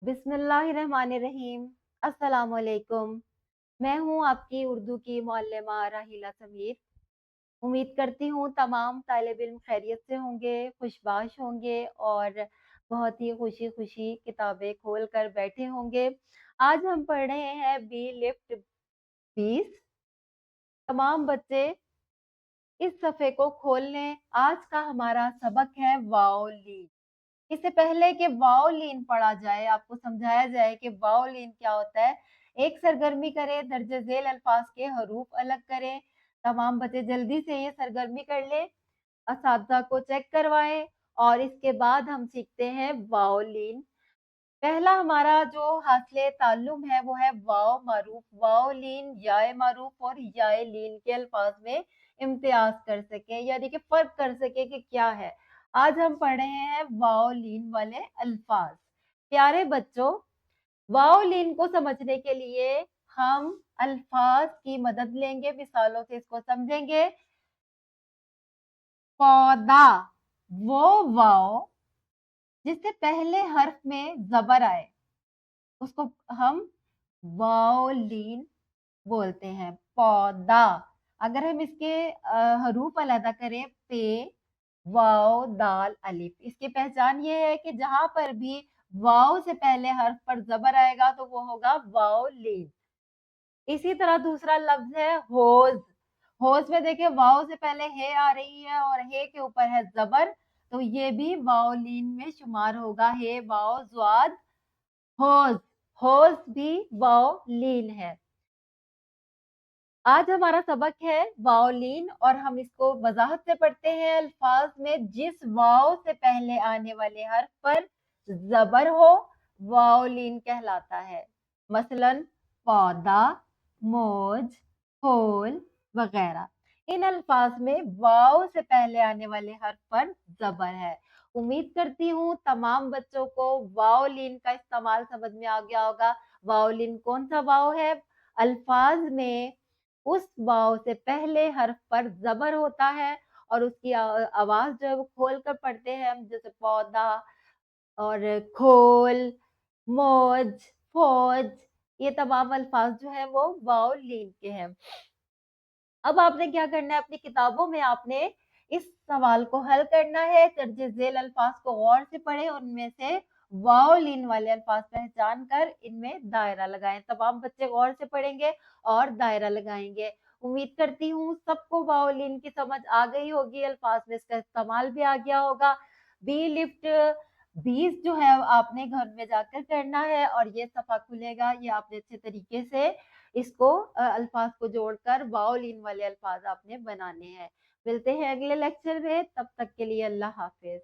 बिस्मिल्लाहिर्रहमानिर्रहीम। अस्सलाम वालेकुम। मैं हूँ आपकी उर्दू की मुअल्लिमा राहिला समीर। उम्मीद करती हूँ तमाम तालिब इल्म खैरियत से होंगे, खुशबाश होंगे और बहुत ही खुशी-खुशी किताबें खोल कर बैठे होंगे। आज हम पढ़ रहे हैं बी लिफ्ट 20। तमाम बच्चे इस सफ़े को खोल लें। आज का हमारा सबक है वाओलिन। इससे पहले कि वाओलिन पढ़ा जाए, आपको समझाया जाए कि वाओलिन क्या होता है। एक सरगर्मी करें, दर्ज झेल अल्फाज के हरूफ अलग करें। तमाम बच्चे जल्दी से ये सरगर्मी कर लें, असातिज़ा को चेक करवाएं और इसके बाद हम सीखते हैं वाओलिन। पहला हमारा जो हासिले ताल्लुम है वो है वाओ मारूफ। वाओलिन याए मारूफ और याए लीन के अल्फाज में इम्तियाज कर सके, यानी कि फर्क कर सके कि क्या है। आज हम पढ़ रहे हैं वाओलिन वाले अल्फाज। प्यारे बच्चों, वाओलिन को समझने के लिए हम अल्फाज की मदद लेंगे, मिसालों से इसको समझेंगे। पौधा, वो वाओ जिससे पहले हर्फ में जबर आए उसको हम वाओलिन बोलते हैं। पौधा। अगर हम इसके हरूफ अलग करें, पे, वाओ, दाल, अलिफ, इसकी पहचान ये है कि जहां पर भी वाओ से पहले हर्फ पर जबर आएगा तो वो होगा वाओलिन। इसी तरह दूसरा लफ्ज है होज। होज में देखिए वाओ से पहले हे आ रही है और हे के ऊपर है जबर, तो ये भी वाओलिन में शुमार होगा। हे वाओ ज्वाद होज। होज भी वाओलिन है। आज हमारा सबक है वाओलिन और हम इसको वजाहत से पढ़ते हैं। अल्फाज में जिस वाओ से पहले आने वाले हर्फ पर जबर हो वाओलिन कहलाता है। मसलन पौधा, मौज, होल वगैरह। इन अल्फाज में वाओ से पहले आने वाले हर्फ पर जबर है। उम्मीद करती हूँ तमाम बच्चों को वाओलिन का इस्तेमाल समझ में आ गया होगा। वाओलिन कौन सा वाओ है? अल्फाज में उस वाव से पहले हर्फ पर जबर होता है और उसकी आवाज जो है वो खोल कर पढ़ते हैं हम, जैसे पौधा और खोल, मौज, फौज। ये तमाम अल्फाज जो है वो वाव लीन के हैं। अब आपने क्या करना है, अपनी किताबों में आपने इस सवाल को हल करना है। दर्जे झेल अल्फाज को गौर से पढ़े, उनमें से वाओलिन वाले अल्फाज पहचान कर इनमें दायरा लगाएं। तमाम बच्चे गौर से पढ़ेंगे और दायरा लगाएंगे। उम्मीद करती हूँ सबको वाओलिन की समझ आ गई होगी, अल्फाज में इसका इस्तेमाल भी आ गया होगा। बी लिफ्ट 20 जो है आपने घर में जाकर करना है और ये सफा खुलेगा, ये आपने अच्छे तरीके से इसको अल्फाज को जोड़कर वाओलिन वाले अल्फाज आपने बनाने हैं। मिलते हैं अगले लेक्चर में, तब तक के लिए अल्लाह हाफिज।